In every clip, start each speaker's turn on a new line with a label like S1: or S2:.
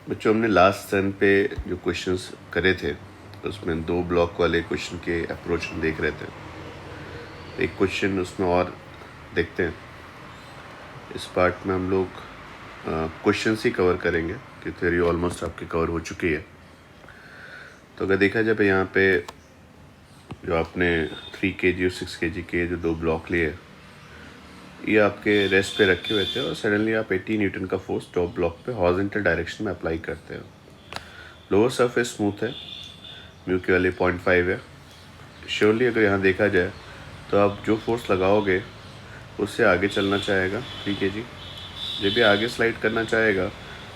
S1: बच्चों, हमने last turn पे जो क्वेश्चंस करे थे उसमें 2 ब्लॉक वाले क्वेश्चन के अप्रोच हम देख रहे थे। एक क्वेश्चन उसमें और देखते हैं। इस पार्ट में हम लोग क्वेश्चंस ही कवर करेंगे कि थ्योरी ऑलमोस्ट आपकी कवर हो चुकी है। तो अगर देखा जाए यहाँ पे जो आपने 3 kg और 6 kg के जो 2 ब्लॉक लिए, ये आपके रेस्ट पे रखे हुए थे और सडनली आप 80 न्यूटन का फोर्स टॉप ब्लॉक पे हॉरिजॉन्टल डायरेक्शन में अप्लाई करते हो। लोअर सरफेस स्मूथ है, म्यू की वैल्यू 0.5 है। श्योरली अगर यहाँ देखा जाए तो आप जो फोर्स लगाओगे उससे आगे चलना चाहेगा 3 kg। जब भी आगे स्लाइड करना चाहेगा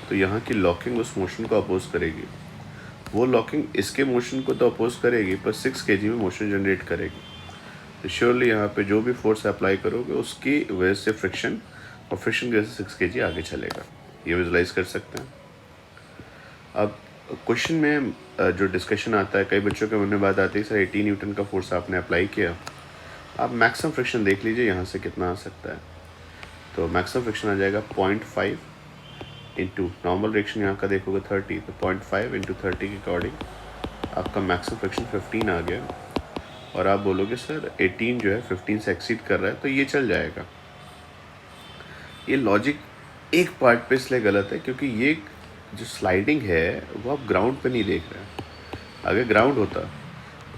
S1: तो यहाँ की लॉकिंग उस मोशन को अपोज करेगी। वो लॉकिंग इसके मोशन को तो अपोज करेगी पर 6 kg में मोशन जनरेट करेगी। तो श्योरली यहाँ पे जो भी फोर्स अप्लाई करोगे उसकी वजह से फ्रिक्शन, और फ्रिक्शन की वजह से 6 kg आगे चलेगा। ये विजुलाइज कर सकते हैं। अब क्वेश्चन में जो डिस्कशन आता है, कई बच्चों के मन में बात आती है सर 80 न्यूटन का फोर्स आपने अप्लाई किया, आप मैक्सिमम फ्रिक्शन देख लीजिए यहाँ से कितना आ सकता है। तो मैक्सिमम फ्रिक्शन आ जाएगा 0.5 इंटू नॉर्मल डायरेक्शन यहाँ का देखोगे 30, तो 0.5 इंटू 30 के अकॉर्डिंग आपका मैक्सिमम फ्रिक्शन 15 आ गया। और आप बोलोगे सर 18 जो है 15 से एक्सीड कर रहा है तो ये चल जाएगा। ये लॉजिक एक पार्ट पे इसलिए गलत है क्योंकि ये जो स्लाइडिंग है वो आप ग्राउंड पे नहीं देख रहे हैं। अगर ग्राउंड होता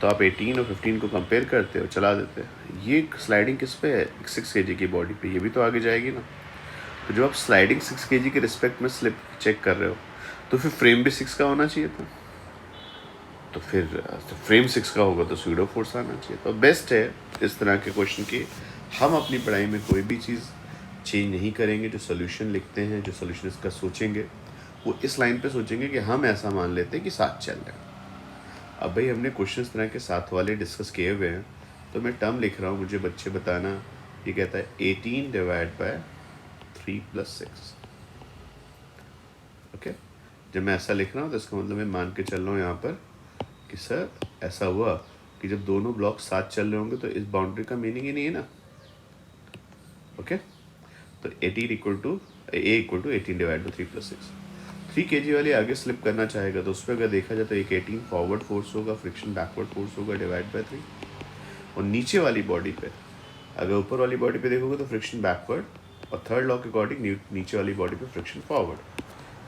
S1: तो आप 18 और 15 को कंपेयर करते हो, चला देते। ये स्लाइडिंग किस पे है? 6 kg की बॉडी पे, ये भी तो आगे जाएगी ना। तो जब आप स्लाइडिंग 6 kg के रिस्पेक्ट में स्लिप चेक कर रहे हो तो फिर फ्रेम भी 6 का होना चाहिए था। तो फिर फ्रेम 6 का होगा तो स्यूडो फोर्स आना चाहिए। तो बेस्ट है इस तरह के क्वेश्चन की हम अपनी पढ़ाई में कोई भी चीज़ चेंज नहीं करेंगे। जो सोल्यूशन लिखते हैं, जो सोल्यूशन इसका सोचेंगे, वो इस लाइन पे सोचेंगे कि हम ऐसा मान लेते हैं कि साथ चल रहे हैं। अब भाई हमने क्वेश्चन इस तरह के साथ वाले डिस्कस किए हुए हैं, तो मैं टर्म लिख रहा हूँ, मुझे बच्चे बताना। ये कहता है 18 डिवाइड बाय 3 + 6। ओके, जब मैं ऐसा लिख रहा हूँ तो इसका मतलब मैं मान के चल रहा हूँ यहाँ पर कि सर ऐसा हुआ कि जब दोनों ब्लॉक साथ चल रहे होंगे तो इस बाउंड्री का मीनिंग ही नहीं है ना। ओके, तो 18 equal to A equal to 18 divide by 3 + 6। 3 kg वाली आगे स्लिप करना चाहेगा तो उस पर अगर देखा जाए तो एक 18 फॉरवर्ड फोर्स होगा, फ्रिक्शन बैकवर्ड फोर्स होगा डिवाइड बाय 3। और नीचे वाली बॉडी पे, अगर ऊपर वाली बॉडी पे देखोगे तो फ्रिक्शन बैकवर्ड, और थर्ड लॉ के अकॉर्डिंग नीचे वाली बॉडी पे फ्रिक्शन फॉरवर्ड।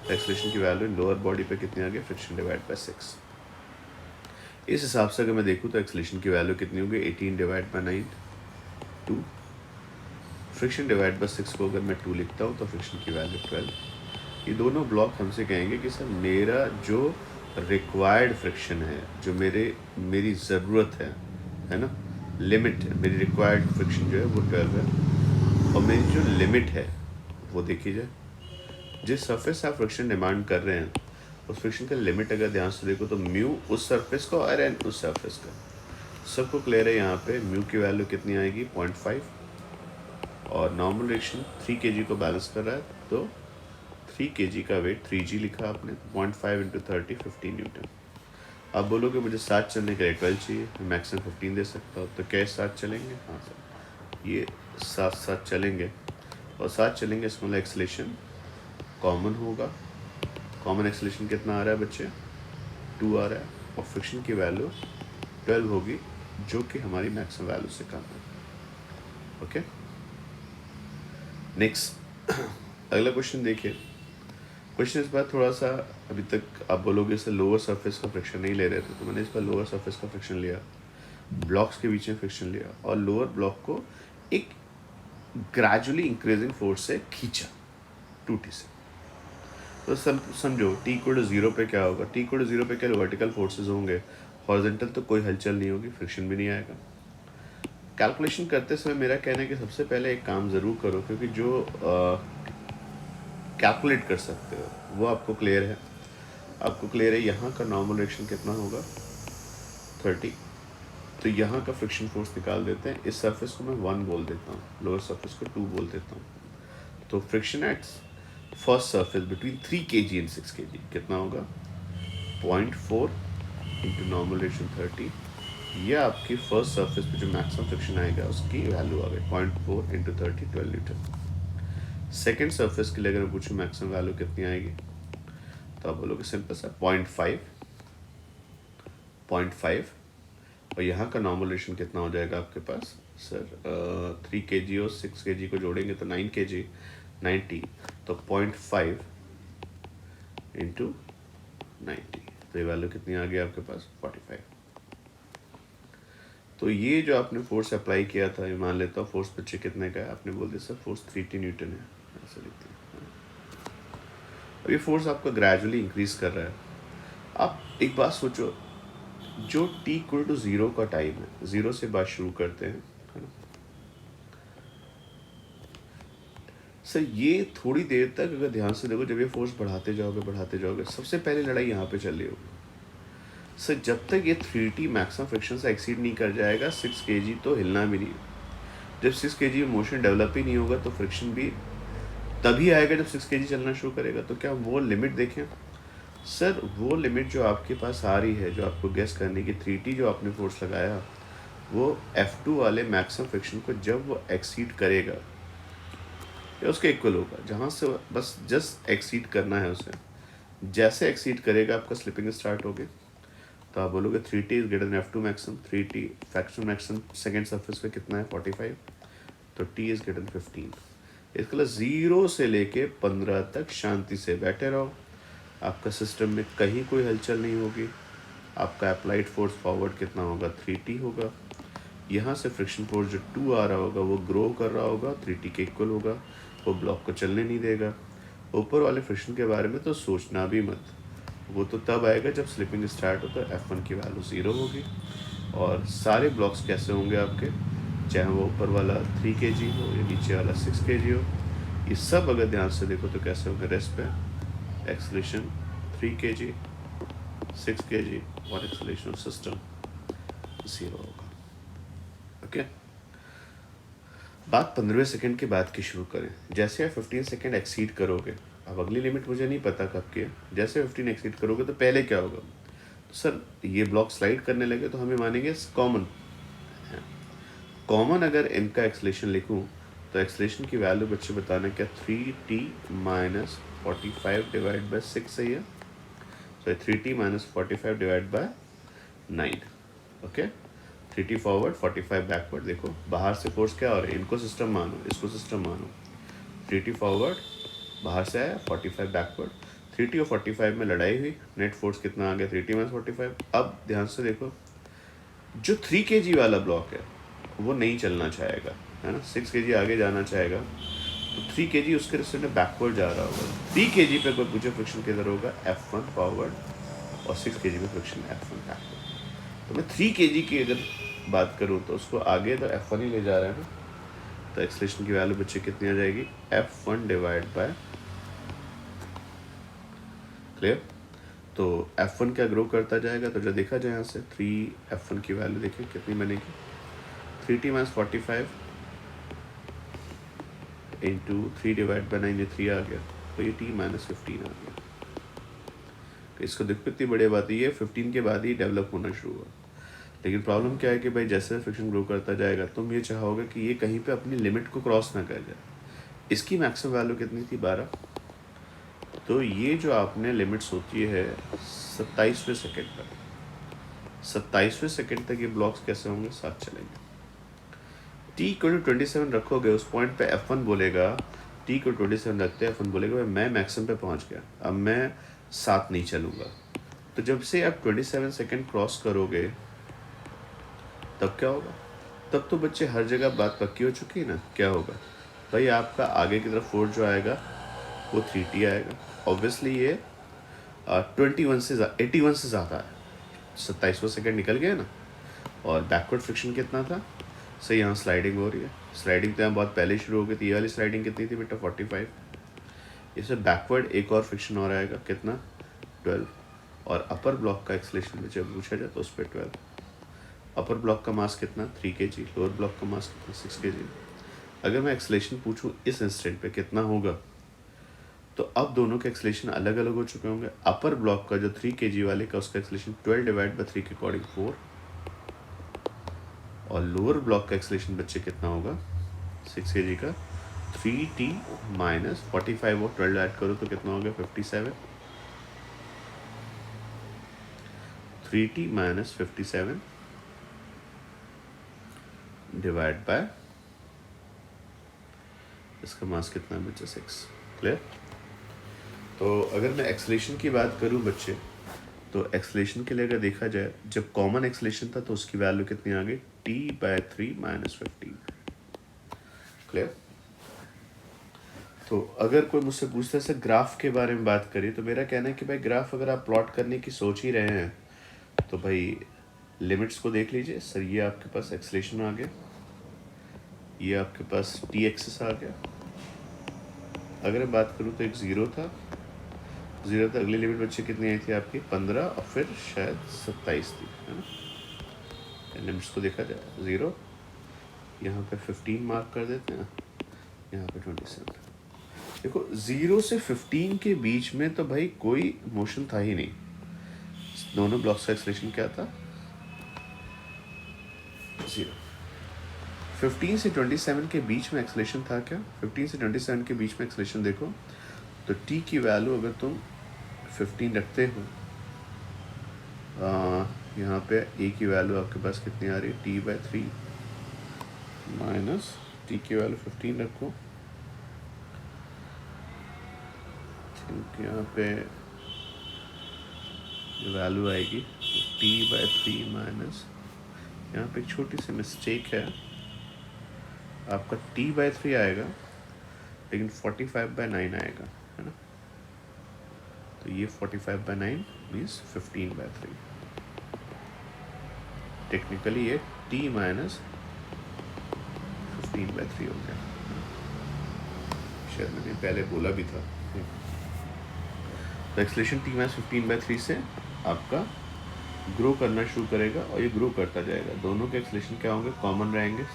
S1: तो एक्सेलरेशन की वैल्यू लोअर बॉडी पे कितनी आ गई? Friction divide by 6। इस हिसाब से अगर मैं देखूँ तो एक्सेलरेशन की वैल्यू कितनी होगी? 18 divide by 9 2। Friction divide by 6 को अगर मैं 2 लिखता हूँ तो फ्रिक्शन की वैल्यू 12। ये दोनों ब्लॉक हमसे कहेंगे कि सर मेरा जो रिक्वायर्ड फ्रिक्शन है, जो मेरी ज़रूरत है ना, लिमिट, मेरी रिक्वायर्ड फ्रिक्शन जो है वो 12 है। और मेरी जो लिमिट है वो देखी जाए, जिस सरफेस से आप फ्रिक्शन डिमांड कर रहे हैं उस फ्रिक्शन का लिमिट अगर ध्यान से देखो तो म्यू उस सरफेस का और एन उस सरफेस का, सबको क्लियर है। यहाँ पे म्यू की वैल्यू कितनी आएगी? 0.5। और नॉर्मल डायरेक्शन 3 kg को बैलेंस कर रहा है तो 3 kg का वेट 3g लिखा आपने, 0.5 इंटू 30 15 न्यूटन। आप बोलोगे मुझे साथ चलने के लिए 12 चाहिए, मैं मैक्सिमम 15 दे सकता हूँ। तो क्या साथ चलेंगे? हाँ सर, ये साथ साथ चलेंगे। और साथ चलेंगे इसमें एक्सेलरेशन कॉमन होगा। कॉमन एक्सेलरेशन कितना आ रहा है बच्चे? 2 आ रहा है। और फ्रिक्शन की वैल्यू 12 होगी जो कि हमारी मैक्सिमम वैल्यू से कम है। ओके, नेक्स्ट अगला क्वेश्चन देखिए। क्वेश्चन इस बार थोड़ा सा, अभी तक आप बोलोगे इसे लोअर सरफेस का फ्रिक्शन नहीं ले रहे थे, तो मैंने इस बार लोअर सरफेस का फ्रिक्शन लिया, ब्लॉक्स के बीच में फ्रिक्शन लिया और लोअर ब्लॉक को एक ग्रेजुअली इंक्रीजिंग फोर्स से खींचा 2t से। तो समझो t इक्वल टू 0 पे क्या होगा? t इक्वल टू 0 पे क्या वर्टिकल फोर्सेज होंगे, हॉरिजॉन्टल तो कोई हलचल नहीं होगी, फ्रिक्शन भी नहीं आएगा। कैलकुलेशन करते समय मेरा कहना है कि सबसे पहले एक काम ज़रूर करो, क्योंकि जो कैलकुलेट कर सकते हो वो आपको क्लियर है। आपको क्लियर है यहाँ का नॉर्मल डायरेक्शन कितना होगा? 30। तो यहाँ का फ्रिक्शन फोर्स निकाल देते हैं। इस सरफेस को मैं 1 बोल देता हूँ, लोअर सरफेस को 2 बोल देता हूँ। तो friction at first surface between 3 kg and 6 kg कितना होगा? 0.4 इंटू नॉर्मल डायरेक्शन 30। यह आपकी फर्स्ट सरफेस पे जो मैक्सिमम फ्रिक्शन आएगा उसकी वैल्यू आ गई 0.4 इंटू 30 12 न्यूटन। सेकेंड सरफेस के लिए अगर मैं पूछूँ मैक्सिमम वैल्यू कितनी आएगी, तो आप बोलोगे सिंपल सा 0.5 और यहाँ का नॉर्मल रेशन कितना हो जाएगा आपके पास सर 3 kg और 6 kg को जोड़ेंगे तो 9 kg 90 तो 0.5 इंटू 90 तो ये वैल्यू कितनी आ गई आपके पास 45। तो ये जो आपने फोर्स अप्लाई किया था, मान लेता हूँ फोर्स बच्चे कितने का है, आपने बोल दिया सर फोर्स 3T न्यूटन है, ऐसा लिखते हैं। अब ये फोर्स आपका ग्रेजुअली इंक्रीज कर रहा है। आप एक बात सोचो, जो t इक्वल टू 0 का टाइम है, 0 से बात शुरू करते हैं, है ना सर, ये थोड़ी देर तक अगर ध्यान से देखो, जब ये फोर्स बढ़ाते जाओगे, सबसे पहले लड़ाई यहाँ पे चल रही होगी सर, जब तक ये 3T मैक्सिमम फ्रिक्शन से एक्सीड नहीं कर जाएगा 6 kg तो हिलना भी नहीं। जब 6 kg में मोशन डेवलप ही नहीं होगा तो फ्रिक्शन भी तभी आएगा जब 6 kg चलना शुरू करेगा। तो क्या वो लिमिट देखें सर, वो लिमिट जो आपके पास आ रही है, जो आपको गेस करने की 3T जो आपने फोर्स लगाया, वो F2 वाले मैक्सिमम फ्रिक्शन को जब वो एक्सीड करेगा या उसके इक्वल होगा, जहाँ से बस जस्ट एक्सीड करना है उसे, जैसे एक्सीड करेगा आपका स्लिपिंग स्टार्ट होगी। तो आप बोलोगे 3T is greater than F2 maximum, 3T fraction maximum second surface पे कितना है 45, तो T इज ग्रेटर देन 15। इसके लिए 0 से लेके 15 तक शांति से बैठे रहो, आपका सिस्टम में कहीं कोई हलचल नहीं होगी। आपका अप्लाइड फोर्स फॉरवर्ड कितना होगा 3T होगा, यहाँ से फ्रिक्शन फोर्स जो 2 आ रहा होगा वो ग्रो कर रहा होगा, 3T के इक्वल होगा, वो ब्लॉक को चलने नहीं देगा। ऊपर वाले फ्रिक्शन के बारे में तो सोचना भी मत, वो तो तब आएगा जब स्लिपिंग स्टार्ट हो, तो F1 की वैल्यू 0 होगी। और सारे ब्लॉक्स कैसे होंगे आपके, चाहे वो ऊपर वाला 3 kg हो या नीचे वाला 6 kg हो, ये सब अगर ध्यान से देखो तो कैसे होंगे, रेस्ट पे एक्सेलरेशन 3 kg 6 kg और एक्सेलरेशन सिस्टम 0 होगा। ओके, बात 15वें सेकंड के बाद की शुरू करें। जैसे आप 15 सेकंड एक्सीड करोगे, अब अगली लिमिट मुझे नहीं पता कब की है, जैसे 15 एक्सीड करोगे तो पहले क्या होगा, तो सर ये ब्लॉक स्लाइड करने लगे तो हमें मानेंगे कॉमन अगर इनका एक्सेलरेशन लिखूं तो एक्सेलरेशन की वैल्यू बच्चे बताना क्या 3T माइनस 45 डिवाइड बाई 6 सही है, सो 3T minus 45 divide by 9। Okay, 3T forward 45 backward. देखो बाहर से फोर्स क्या हो रहा है, इनको सिस्टम मानो, इसको सिस्टम मानो। 3T फॉरवर्ड बाहर से आया, 45 बैकवर्ड, 3T और 45 में लड़ाई हुई, नेट फोर्स कितना आ गया 3T माइनस 45। अब ध्यान से देखो, जो 3 kg वाला ब्लॉक है वो नहीं चलना चाहेगा, है ना, 6 kg आगे जाना चाहेगा, तो 3 kg उसके रिस्पेक्ट में बैकवर्ड जा रहा होगा। 3 kg पे कोई पूछे फ्रिक्शन किधर होगा, F1 फॉरवर्ड, और 6 kg में फ्रिक्शन F1 बैकवर्ड। तो मैं 3 kg की अगर बात करूँ तो उसको आगे तो F1 ही ले जा रहा है ना, तो एक्सेलरेशन की वैल्यू बच्चे कितनी आ जाएगी, F1 डिवाइड बाय, क्लियर। तो F1 क्या ग्रो करता जाएगा, तो जो देखा जाए यहाँ से 3 F1 की वैल्यू देखिए कितनी बनेगी, 3T minus 45 into 3 divide by 9, ये 3 आ गया, तो ये T माइनस 15 आ गया। तो इसको देखो कितनी बड़ी बात है, ये 15 के बाद ही डेवलप होना शुरू हुआ। लेकिन प्रॉब्लम क्या है कि भाई जैसे फ्रिक्शन ग्रो करता जाएगा तुम ये चाहोगे कि ये कहीं पे अपनी लिमिट को क्रॉस ना कर जाए। इसकी मैक्सिमम वैल्यू कितनी थी 12, तो ये जो आपने लिमिट्स होती है 27वें सेकेंड पर, 27वें सेकेंड तक ये ब्लॉक्स कैसे होंगे, साथ चलेंगे। T को 27 रखोगे, उस पॉइंट पे F1 बोलेगा, T को 27 रखते हैं, F1 बोलेगा मैं मैक्सिमम पे पहुंच गया, अब मैं साथ नहीं चलूँगा। तो जब से आप 27 सेकेंड क्रॉस करोगे तब क्या होगा, तब तो बच्चे हर जगह बात पक्की हो चुकी है ना, क्या होगा भाई, आपका आगे की तरफ फोर्स जो आएगा वो 3T आएगा। ऑब्वियसली ये 81 से ज़्यादा है, 27वां सेकेंड निकल गया ना। और बैकवर्ड फ्रिक्शन कितना था, सही यहाँ स्लाइडिंग हो रही है, स्लाइडिंग तो यहाँ बहुत पहले शुरू हो गई थी, ये वाली स्लाइडिंग कितनी थी बेटा 45, इससे बैकवर्ड एक और फ्रिक्शन और आएगा कितना 12, और अपर ब्लॉक का एक्सेलरेशन में जब पूछा जाए तो उस पर 12। अपर ब्लॉक का मास कितना 3 kg, लोअर ब्लॉक का मास कितना 6 kg। अगर मैं एक्सेलरेशन पूछूं इस इंस्टेंट पे कितना होगा, तो अब दोनों के एक्सेलरेशन अलग अलग हो चुके होंगे। अपर ब्लॉक का जो 3 kg वाले का उसका एक्सेलरेशन 12 डिवाइड बाई 3 के अकॉर्डिंग 4, और लोअर ब्लॉक का एक्सेलरेशन बच्चे कितना होगा 6 kg का 3T माइनस 45 और 12 ऐड करो तो कितना हो गया 57, 3t माइनस 57 डिवाइड बाय, इसका मास कितना बच्चा 6। क्लियर? तो अगर मैं एक्सलेशन की बात करूं बच्चे, तो एक्सलेशन के लिए अगर देखा जाए, जब कॉमन एक्सलेशन था तो उसकी वैल्यू कितनी आ गई, t/3 माइनस 15। क्लियर? तो अगर कोई मुझसे पूछता है सर ग्राफ के बारे में बात करिए, तो मेरा कहना है कि भाई ग्राफ अगर आप प्लॉट करने की सोच ही रहे हैं तो भाई लिमिट्स को देख लीजिए। सर ये आपके पास एक्सलेशन आ गया, ये आपके पास टी एक्सिस आ गया। अगर मैं बात करूँ तो एक ज़ीरो था, ज़ीरो था, अगली लिमिट बच्चे कितनी आई थी आपकी 15 और फिर शायद 27 थी, है ना। लिमिट्स को देखा जाए, ज़ीरो, यहाँ पे 15 मार्क कर देते हैं, यहाँ पे 27। देखो 0 से 15 के बीच में तो भाई कोई मोशन था ही नहीं। दोनों ब्लॉक्स का एक्सलेशन क्या था, 0। 15 से 27 के बीच में एक्सलेशन था क्या, 15 से 27 के बीच में एक्सलेशन देखो तो t की वैल्यू अगर तुम 15 रखते हो, यहाँ पे a की वैल्यू आपके पास कितनी आ रही है, t/3 माइनस t की वैल्यू 15 रखो, यहाँ पे वैल्यू आएगी t/3 माइनस, यहाँ पे एक छोटी सी मिस्टेक है, आपका t/3 आएगा लेकिन 45/9 आएगा, है ना। तो ये 45/9 मीन्स 15/3। टेक्निकली ये t माइनस 15/3 हो गया, शायद मैंने पहले बोला भी था। तो एक्सलेशन t माइनस 15/3 से आपका ग्रो करना शुरू करेगा और ये ग्रो करता जाएगा। दोनों के एक्सलेशन क्या होंगे, कॉमन रहेंगे।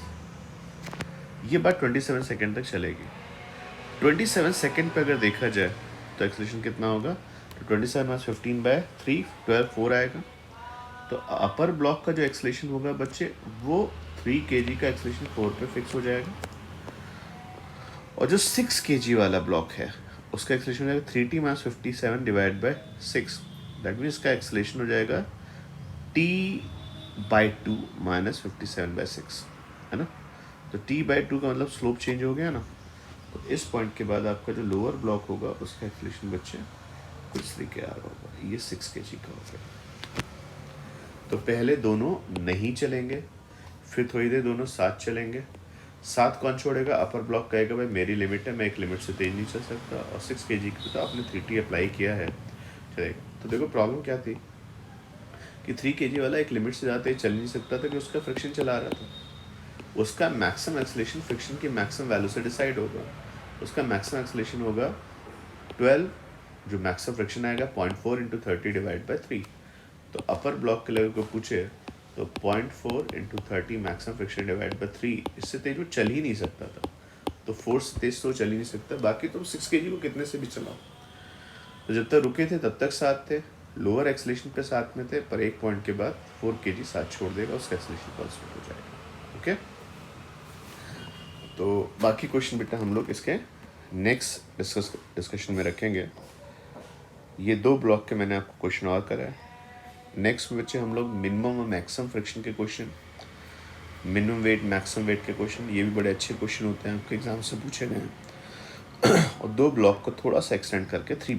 S1: ये बात 27 सेकेंड तक चलेगी। 27 सेकेंड पे अगर देखा जाए तो एक्सलेशन कितना होगा, तो 27 माइनस 15/3 12 4 आएगा। तो अपर ब्लॉक का जो एक्सलेशन होगा बच्चे, वो 3 kg का एक्सलेशन 4 पे फिक्स हो जाएगा। और जो 6 kg वाला ब्लॉक है उसका एक्सलेशन हो जाएगा 3t minus 57 divide by 6। That means इसका एक्सलेशन हो जाएगा t/2 माइनस 57/6, है ना। तो t/2 का मतलब स्लोप चेंज हो गया ना। तो इस पॉइंट के बाद आपका जो लोअर ब्लॉक होगा उसका एक्सलेशन बच्चे कुछ तरीके आ रहा होगा, ये 6 kg का हो गया। तो पहले दोनों नहीं चलेंगे, फिर थोड़ी देर दोनों साथ चलेंगे। साथ कौन छोड़ेगा, अपर ब्लॉक कहेगा भाई मेरी लिमिट है, मैं एक लिमिट से तेज नहीं चल सकता, और 6 kg की तो आपने 3t अप्लाई किया है, चलेगा। तो देखो प्रॉब्लम क्या थी कि 3 kg वाला एक लिमिट से ज़्यादा तेज चल नहीं सकता था कि उसका फ्रिक्शन चला रहा था। उसका मैक्सिमम एक्सलेशन फ्रिक्शन की मैक्सिमम वैल्यू से डिसाइड होगा। उसका मैक्सिमम एक्सलेशन होगा 12, जो मैक्सिमम फ्रिक्शन आएगा 0.4 इंटू 30 डिवाइड बाई 3। तो अपर ब्लॉक के लेवल को पूछे तो 0.4 into 30 maximum friction divide by 3, इससे तेज वो चल ही नहीं सकता था। तो 4 से तेज तो चल ही नहीं सकता, बाकी तुम 6 kg को कितने से भी चलाओ। तो जब तक रुके थे तब तक साथ थे, लोअर एक्सलेशन पे साथ में थे, पर एक पॉइंट के बाद 4 kg साथ छोड़ देगा, उसका एक्सलेशन कांस्टेंट हो जाएगा। ओके, तो बाकी क्वेश्चन बेटा हम लोग इसके नेक्स्ट डिस्कशन में रखेंगे। ये 2 ब्लॉक के मैंने आपको क्वेश्चन और कराए। नेक्स्ट बच्चे हम लोग मिनिमम और मैक्सिमम फ्रिक्शन के question, minimum weight maximum weight के क्वेश्चन, ये भी बड़े अच्छे क्वेश्चन होते हैं, आपके एग्जाम से पूछे गए हैं। और 2 ब्लॉक को थोड़ा सा एक्सटेंड करके 3